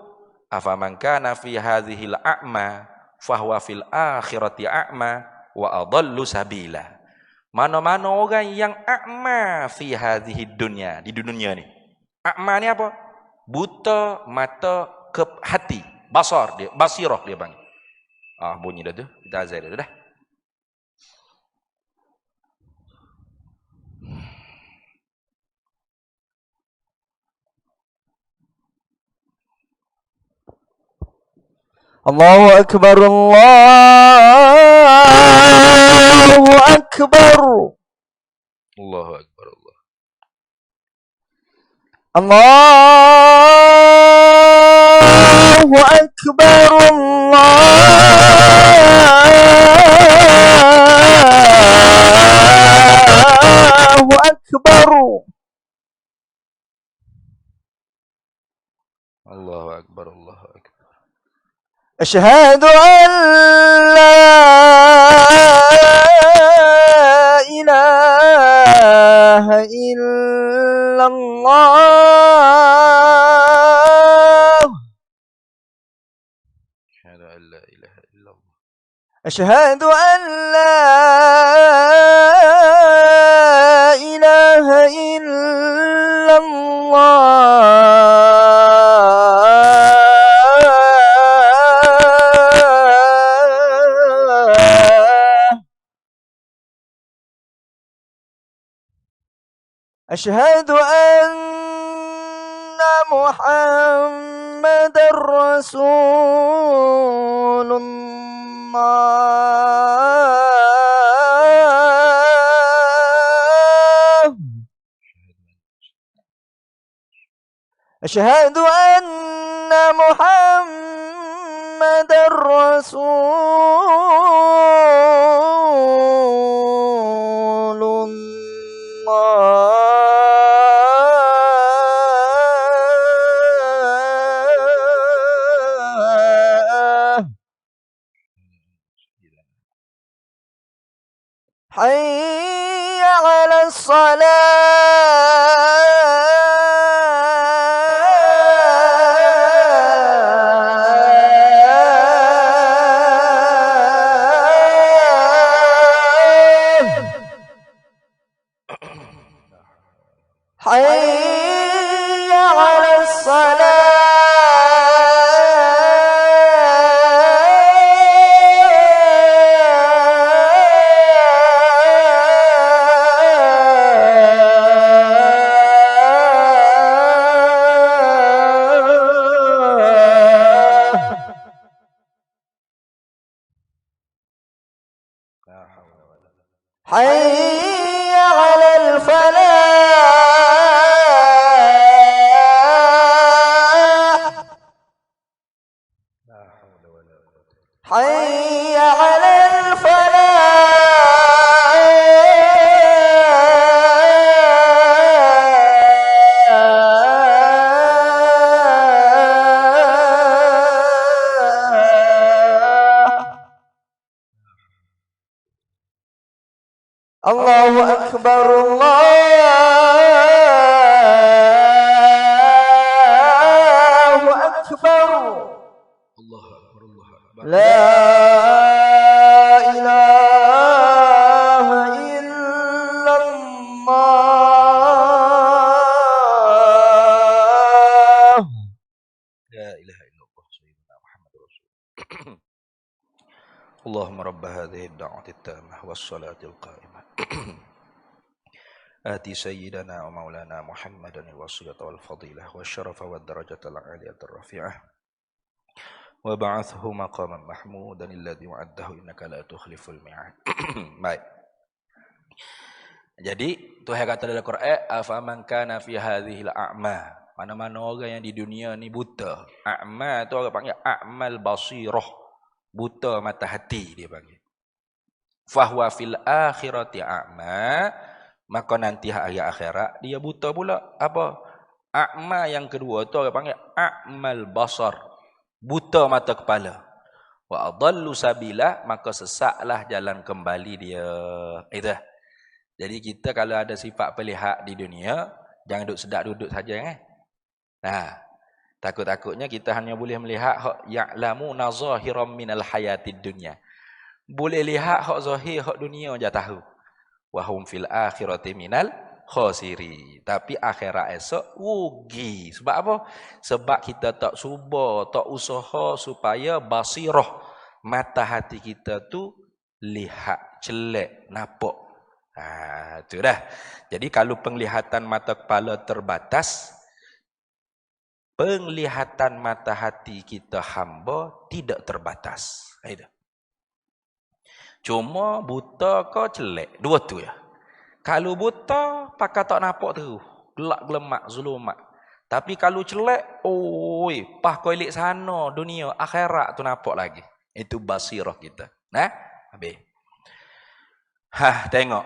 afaman kana fi hadhil a'ma fahuwa fil akhirati a'ma wa adallu sabila. Mana-mana orang yang a'ma fi hadhihi dunya, di dunia ni. A'ma ni apa? Buta mata ke hati, basar dia, basirah dia panggil. Bunyi dah tu. Kita azan dah. Allahu akbar, Allahu akbar. Allahu akbar, Allah. Allah أكبر الله أكبر الله أكبر الله أكبر. أشهد أن لا إله إلا الله أشهد أن لا إله إلا الله. أشهد أن لا إله إلا الله أشهد أن محمد رسول الله أشهد أن محمد رسول الله حي على الصلاة حي على الصلاة لا حول ولا قوة. حي على الفلاح لا حول ولا قوة. حي على الفلاح الله أكبر الله أكبر الله أكبر الله أكبر. لا إله إلا الله لا إله إلا الله سيدنا محمد رسول الله. اللهم رب هذه الدعوة التامة والصلاة القائمة آتي سيدنا ومولانا محمدا الوصية والفضيلة والشرف والدرجة العالية الرفيعة وبعثه مقاما محمودا الذي وعده إنك لا تخلف الميعاد. Baik. Jadi Tuhan kata dalam Quran, afaman kana fi hadhil a'ma. Mana-mana orang yang di dunia ni buta. A'ma tu orang panggil a'mal basirah. Buta mata hati dia panggil. Fahuwa fil akhirati a'ma. Maka nanti hari akhirat dia buta pula. Apa? A'ma yang kedua tu orang panggil a'mal basar. Buta mata kepala. Wa adallu sabila, maka sesaklah jalan kembali dia. Itu. Jadi kita kalau ada sifat pelihat di dunia, jangan duduk sedap duduk saja kan. Nah, takut-takutnya kita hanya boleh melihat hak ya'lamu nazahiram minal hayatid dunya. Boleh lihat hak zahir hak dunia aja tahu. Wa hum fil akhirati minal khosiri. Tapi akhirat esok rugi. Sebab apa? Sebab kita tak cuba, tak usaha supaya basirah, mata hati kita tu lihat, celek, nampak. Itu dah. Jadi kalau penglihatan mata kepala terbatas, penglihatan mata hati kita hamba tidak terbatas. Itu. Cuma buta ke celek. Dua tu ya. Kalau buta, pakai tak nampak tu. Gelap gelemak, zulumat. Tapi kalau celek, oi, pah koilik sana dunia akhirat tu nampak lagi. Itu basirah kita. Nah, habis. Tengok.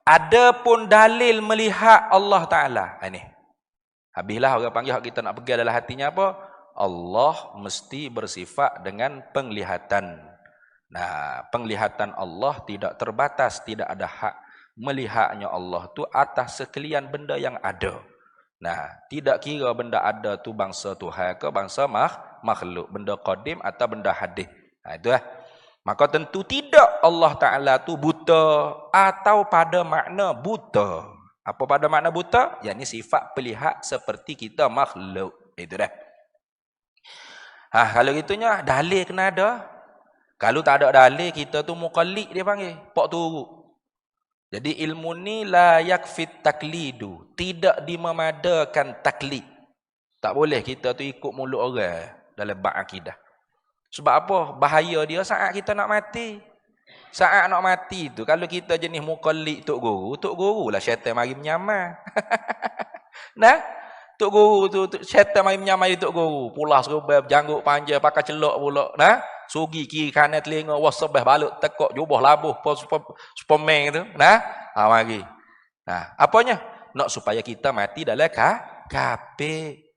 Ada pun dalil melihat Allah Taala. Ini. Habislah orang panggil hak kita nak pegang dalam hatinya apa? Allah mesti bersifat dengan penglihatan. Nah, penglihatan Allah tidak terbatas, tidak ada hak. Melihatnya Allah tu atas sekalian benda yang ada. Nah, tidak kira benda ada tu bangsa Tuhan ke bangsa makhluk, benda qadim atau benda hadis. Nah, itu lah. Maka tentu tidak Allah Ta'ala tu buta atau pada makna buta. Apa pada makna buta? Yang ni sifat pelihat seperti kita makhluk. Itu dah. Kalau gitunya dalil kena ada. Kalau tak ada dalil kita tu muqallid dia panggil. Pok turut. Jadi ilmu ni la yakfit taklidu. Tidak dimemadakan taklid. Tak boleh kita tu ikut mulut orang dalam bab akidah. Sebab apa? Bahaya dia saat kita nak mati. Saat nak mati tu kalau kita jenis muqallid tok guru lah syaitan mari menyamar. Nah, tok guru tu syaitan mari menyamar tok guru. Pulah serba janggut panjang pakai celok pula. Nah, sugi kiri kanan telinga wasabah balut tekok jubah labuh Superman tu. Nah, mari. Nah, apanya? Nak supaya kita mati dalam kafir.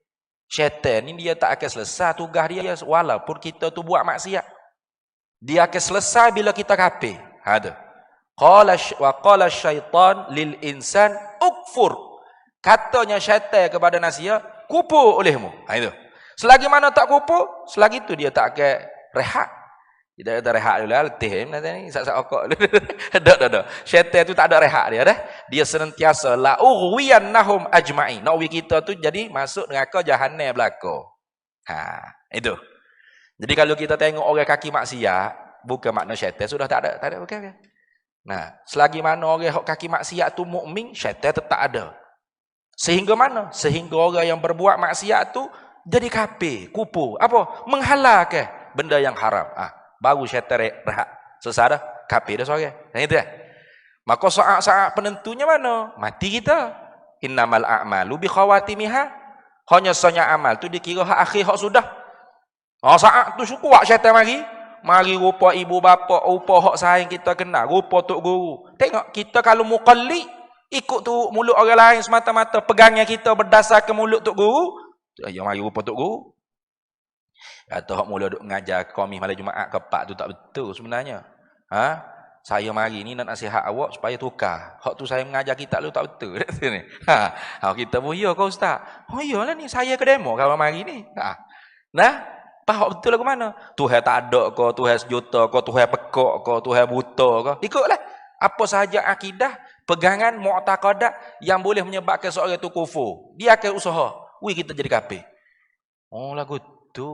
Syaitan ni dia tak akan selesai tugas dia walaupun kita tu buat maksiat. Dia akan selesai bila kita kafir. Ada. Qala syaitan lil insan ukfur. Katanya syaitan kepada manusia, kufur olehmu. Itu. Selagi mana tak kufur, selagi itu dia tak akan rehat. Tidak ada rehat dulu letih ni sak-sak okok. Dak. Syaitan tu tak ada rehat dia dah. Dia senantiasa la ughwiyannahum ajma'in. Nak kita tu jadi masuk neraka jahanam belaka. Itu. Jadi kalau kita tengok orang kaki maksiat, bukan makna syaitan sudah tak ada okey. Nah, selagi mana orang kaki maksiat tu mukmin, syaitan tetap ada. Sehingga mana? Sehingga orang yang berbuat maksiat tu jadi kafir, kufur. Apa? Menghalalkan benda yang haram. Baru syaitan rehat. Selesai dah, kafir dah seorang. Nah itu dah. Maka saat-saat penentunya mana? Mati kita. Innamal a'malu bi khawatimiha. Hanya sanya amal tu dikira hak akhir hak sudah. Saat tu kuat syaitan mari. Mari rupa ibu bapa, rupa hak sayang kita kenal, rupa tok guru. Tengok kita kalau muqallid ikut tu mulut orang lain semata-mata, pegangnya kita berdasarkan mulut tok guru. Ya mari rupa tok guru. Atau hak mula duk mengajar kami malam Jumaat kepak tu tak betul sebenarnya. Saya mari ni nak nasihat awak supaya tukar. Hak tu saya mengajar kita lu tak betul. Kita pun ya kau ustaz. Oh iyalah ni saya ke demo kalau mari ni. Nah, hak betul lah ke mana? Tuhan tak ada ke, Tuhan sejuta ke, Tuhan pekak ke, Tuhan buta ke. Ikutlah. Apa sahaja akidah, pegangan, mu'taqadat yang boleh menyebabkan seorang itu kufur. Dia akan usaha. Kita jadi kafir. Oh lagu tu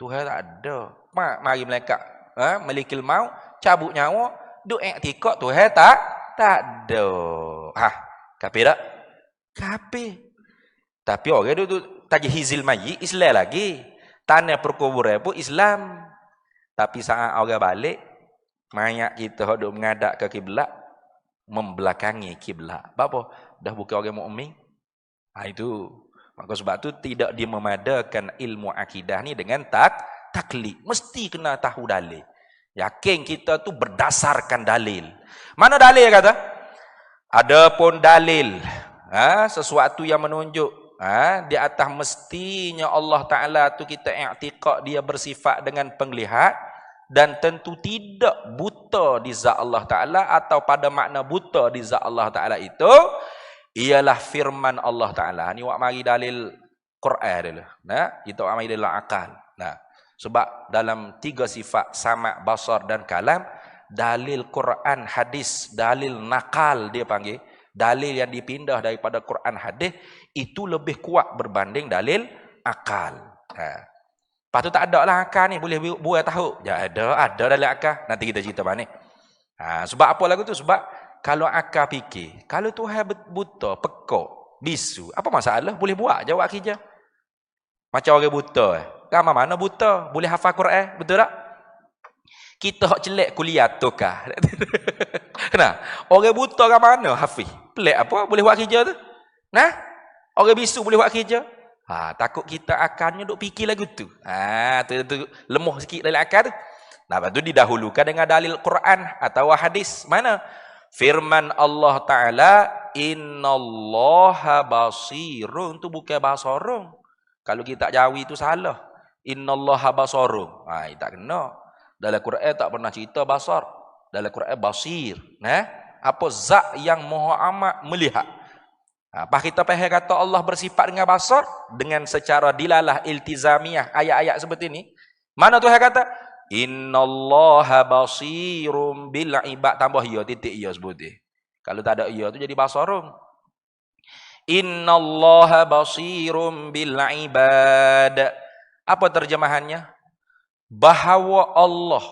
Tuhan tak ada. Mari malaikat malikul maut cabut nyawa duk iktikad Tuhan tak ada. Kafir tak? Kafir. Tapi orang duk tajhizil mayit Islam lagi. Tanah perkuburan pun Islam. Tapi saat orang balik mayat kita duk menghadap ke kiblat, membelakangi kiblat. Apa? Dah bukan orang mukmin. Itu. Maka sebab tu tidak dimemadakan ilmu akidah ni dengan taklid. Mesti kena tahu dalil. Yakin kita tu berdasarkan dalil. Mana dalil kata? Adapun dalil, sesuatu yang menunjuk di atas mestinya Allah Ta'ala tu kita i'tiqad dia bersifat dengan penglihat dan tentu tidak buta di zat Allah Ta'ala atau pada makna buta di zat Allah Ta'ala itu ialah firman Allah Ta'ala. Ni wak mari dalil Quran dulu. Kita wak mari dalil akal. Sebab dalam 3 sifat sama, basar dan kalam, dalil Quran, hadis, dalil nakal dia panggil, dalil yang dipindah daripada Quran hadis itu lebih kuat berbanding dalil akal. Lepas tu tak ada lah akal ni boleh buat tahu. Ya ada dalil akal. Nanti kita cerita balik. Sebab apa lagu tu? Sebab kalau akal fikir, kalau Tuhan buta, pekak, bisu, apa masalah? Boleh buat je awak kerja. Macam orang buta. Ramai mana buta? Boleh hafal Quran, betul tak? Kita hak celek kuliah tukar. Orang buta ramai mana hafiz? Pelik apa? Boleh buat kerja tu? Orang bisu boleh buat kerja? Takut kita akalnya duk fikir lagu tu. Tu lemah sikit dalam akal tu. Nah, lepas tu didahulukan dengan dalil Quran atau hadis. Mana? Firman Allah Ta'ala, Innallaha basirun. Tu bukan basarun. Kalau kita Jawi tu salah. Innallaha basarun. Tak kena. Dalam Quran tak pernah cerita basar. Dalam Quran basir. Apa zat yang maha amat melihat. Apa kita faham kata Allah bersifat dengan basar dengan secara dilalah iltizamiah ayat-ayat seperti ini. Mana Tuhan kata innallaha basirum bil ibad, tambah ya titik ya sebut dia. Kalau tak ada ya tu jadi basarum. Innallaha basirum bil ibad. Apa terjemahannya? Bahawa Allah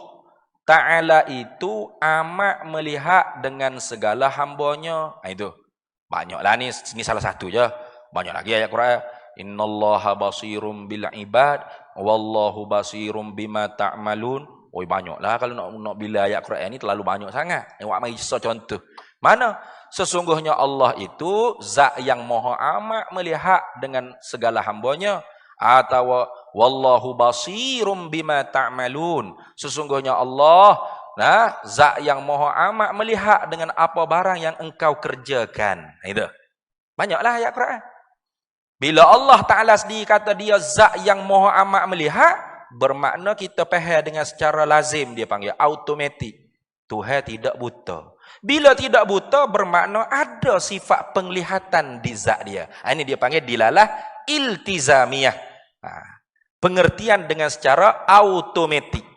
Ta'ala itu amat melihat dengan segala hambanya. Itu. Banyaklah ni salah satu je. Banyak lagi ayat Quran. Innallaha basirum bil ibad wallahu basirum bima ta'malun. Banyaklah kalau nak bila ayat Quran ni terlalu banyak sangat. Awak mari contoh. Mana? Sesungguhnya Allah itu zat yang maha amat melihat dengan segala hambanya. Atau wallahu basirum bima ta'malun. Sesungguhnya Allah zat yang maha amat melihat dengan apa barang yang engkau kerjakan. Itu. Banyaklah ayat Quran. Bila Allah Ta'ala sendiri kata dia zat yang maha amat melihat, bermakna kita faham dengan secara lazim, dia panggil automatik. Tuhan tidak buta. Bila tidak buta, bermakna ada sifat penglihatan di zat dia. Ini dia panggil dilalah iltizamiyah. Pengertian dengan secara automatik.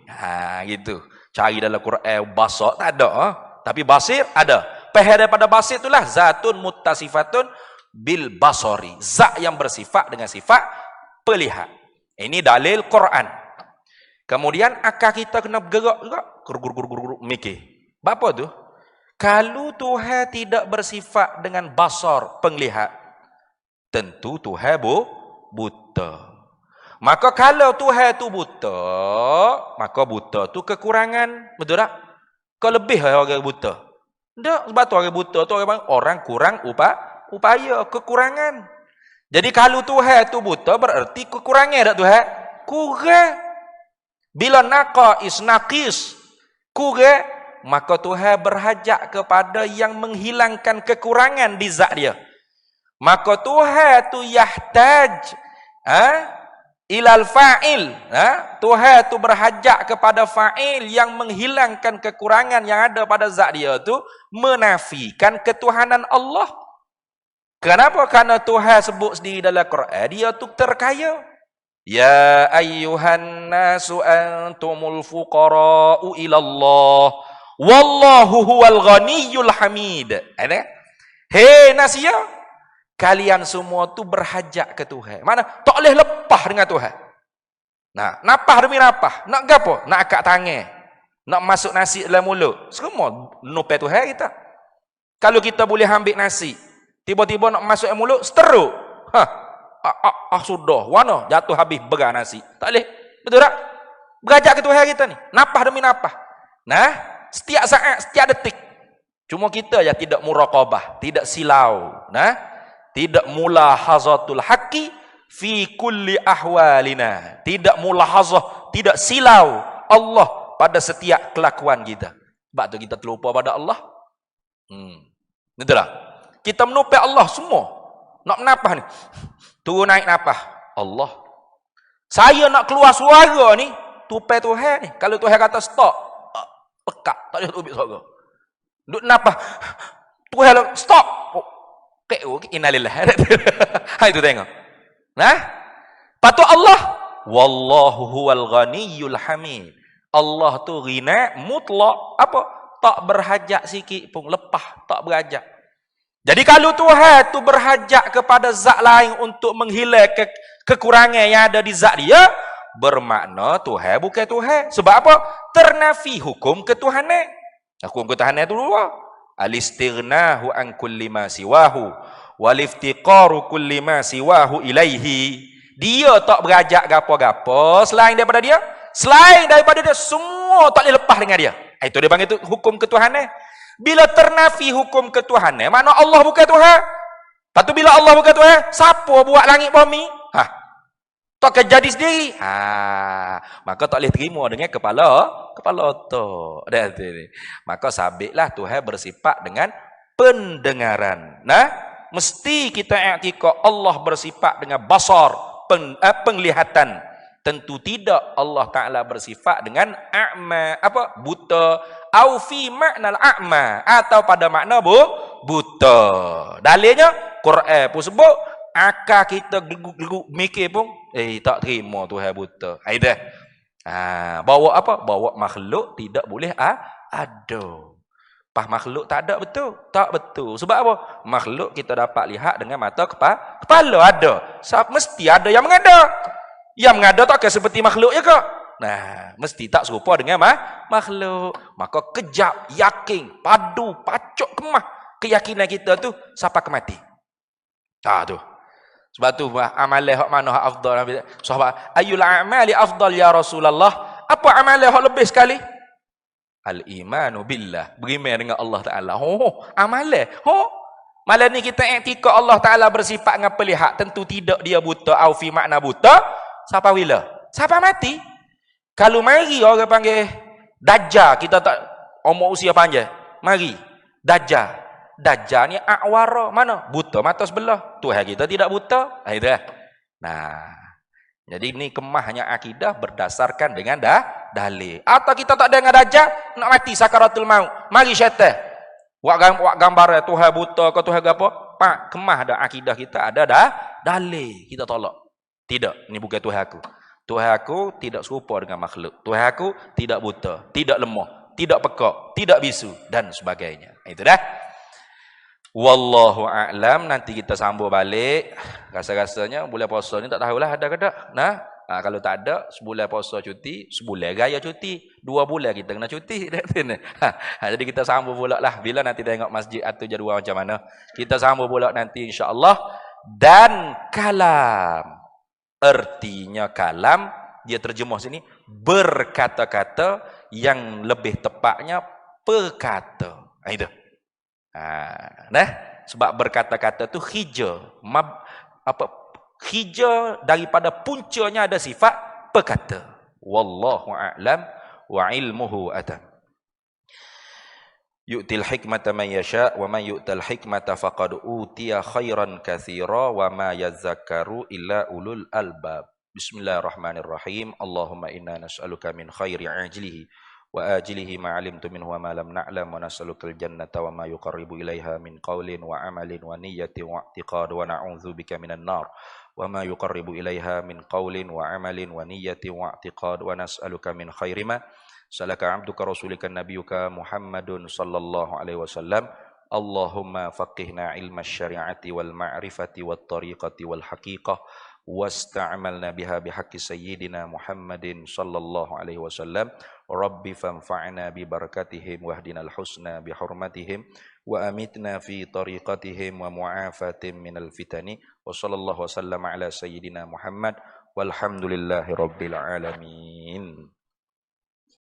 Gitu. Cari dalam Quran basar tak ada, tapi basir ada. Faham daripada basir itulah zatun muttasifatun bil basari, zat yang bersifat dengan sifat pelihat. Ini dalil Quran. Kemudian akal kita kena bergerak juga, gur mikir. Apa tu? Kalau Tuhan tidak bersifat dengan basar, penglihat, tentu Tuhan buta. Maka kalau Tuhan tu buta, maka buta tu kekurangan. Betul tak? Kau lebih orang buta. Tak, sebab tu orang buta tu orang kurang upaya, kekurangan. Jadi kalau Tuhan tu buta berarti kekurangan tak Tuhan? Kurang. Bila naqais naqis, kurang, maka Tuhan berhajat kepada yang menghilangkan kekurangan di zat dia. Maka Tuhan tu yahtaj ilal fa'il. Tuhan tu berhajat kepada fa'il yang menghilangkan kekurangan yang ada pada zat dia tu, menafikan ketuhanan Allah. Kenapa? Karena Tuhan sebut sendiri dalam Quran, dia tu terkaya. Ya ayyuhan nasu antumul fuqara'u ilallah wallahu huwal ghaniyyul hamid. Hei nasia, kalian semua tu berhajat ke Tuhan. Mana? Tak boleh lepas dengan Tuhan. Napah demi napah. Nak gapo? Nak akak tangan. Nak masuk nasi dalam mulut. Semua nupai Tuhan kita. Kalau kita boleh ambil nasi, tiba-tiba nak masuk dalam mulut, seteruk. Sudah. Wana? Jatuh habis berat nasi. Tak boleh. Betul tak? Berhajat ke Tuhan kita ni. Napah demi napah. Setiap saat, setiap detik. Cuma kita ya tidak muraqabah. Tidak silau. Tidak mulahazatul haqqi fi kulli ahwalina. Tidak mulahazah, tidak silau Allah pada setiap kelakuan kita. Sebab tu kita terlupa pada Allah. Betul tak? Kita menupai Allah semua. Nak menapah ni. Turun naik napah. Allah. Saya nak keluar suara ni, tupai Tuhan ni. Kalau Tuhan kata stop, pekat. Tak boleh ubik suara. Duk napah. Tuhan stop. Innalillah. Itu tengok. Patut Allah. Wallahu huwal ghaniyyul hamid. Allah tu ghina mutlak. Apa? Tak berhajat sikit pun. Lepas. Tak berhajat. Jadi kalau Tuhan tu berhajat kepada zat lain untuk menghilang kekurangan yang ada di zat dia, bermakna Tuhan bukan Tuhan. Sebab apa? Ternafi hukum ketuhanan. Hukum ketuhanan itu luar. Al-istighnahu an kulli ma siwahu wal iftiqaru kulli ma siwahu ilaihi. Dia tak berajak gapo-gapo selain daripada dia. Selain daripada dia, semua tak boleh lepas dengan dia. Itu dia panggil itu hukum ketuhanan. Bila ternafi hukum ketuhanan, mana Allah bukan Tuhan. Lepas tu bila Allah bukan Tuhan, siapa buat langit bumi? tak jadi sendiri. Maka tak boleh terima dengan kepala otak. Maka sabitlah Tuhan bersifat dengan pendengaran. Nah, mesti kita i'tikad Allah bersifat dengan basar, penglihatan. Tentu tidak Allah Taala bersifat dengan a'ma, buta, au fi makna al-a'ma, atau pada makna buta. Dalilnya Quran pun sebut akal kita geluk-geluk mikir pun tak terima Tuhan buta. Dah. Bawa apa? Bawa makhluk tidak boleh ada. Pas makhluk tak ada betul? Tak betul. Sebab apa? Makhluk kita dapat lihat dengan mata kepala ada. Mesti ada yang mengada. Yang mengada tak seperti makhluk ya kak? Nah, mesti tak serupa dengan makhluk. Maka kejap, yakin, padu, pacok, kemah. Keyakinan kita tu sampai ke mati. Tu. Sebab tu amalan hak mana hak afdal? Sahabat, ayyul a'mali afdal ya Rasulullah? Apa amalan hak lebih sekali? Al-imanu billah, beriman dengan Allah Taala. Amalan. Malam ni kita i'tikad Allah Taala bersifat dengan pelihat, tentu tidak dia buta au fi makna buta. Sampai bila? Sampai mati. Kalau mari orang panggil dajjal, kita tak umur usia panjang. Mari. Dajjal. Dajjal ni a'wara, mana? Buta mata sebelah. Tuhan kita tidak buta. Dah. Nah, jadi ni kemahnya akidah berdasarkan dengan dalil. Atau kita tak dengar dajjal, nak mati sakaratul maut. Mari syaitan. Wak gambar Tuhan buta ke Tuhan apa? Pak, kemah dah akidah kita ada dalil. Kita tolak. Tidak, ini bukan Tuhan aku. Tuhan aku tidak serupa dengan makhluk. Tuhan aku tidak buta, tidak lemah, tidak pekak, tidak bisu dan sebagainya. Itu dah. Wallahu a'lam. Nanti kita sambung balik. Rasa-rasanya bulan puasa ni tak tahulah ada ke tak. Nah, kalau tak ada, sebulan puasa cuti, sebulan raya cuti, 2 bulan kita kena cuti. Jadi kita sambung pula lah. Bila nanti tengok masjid atau jadual macam mana. Kita sambung pula nanti insya-Allah. Dan kalam. Artinya kalam, dia terjemah sini berkata-kata, yang lebih tepatnya perkata. Itu. Nah, sebab berkata-kata tu hija, hija daripada puncanya ada sifat perkata. Wallahu a'lam wa ilmuhu atam. Yu'til hikmata man yasha wa man yu'tal hikmata faqad utiya khairan katsira wa ma yadhakkaru illa ulul albab. Bismillahirrahmanirrahim. Allahumma inna nas'aluka min khairi ajlihi wa ajlihi ma 'alimtu minhu wa ma lam na'lam wa nas'aluka al-jannata wa ma yuqarribu ilaiha min qawlin wa 'amalin wa niyyatin wa i'tiqad wa na'udzu bika minan nar wa ma yuqarribu ilaiha min qawlin wa 'amalin wa niyyatin wa i'tiqad wa nas'aluka min khairi ma salaka 'abduka rasulika nabiyyuka Muhammadun sallallahu alaihi wasallam. Allahumma faqihna ilma syari'ati wal ma'rifati wat tariqati wal haqiqah wasta'malna biha bihaqqi sayyidina Muhammadin sallallahu alaihi wasallam. Rabbi fanfa'na bi barakatihim wahdinal husna bi hurmatihim wa amitna fi tariqatihim wa mu'afatin minal fitani wa sallallahu wasallam ala sayyidina Muhammad walhamdulillahi rabbil alamin.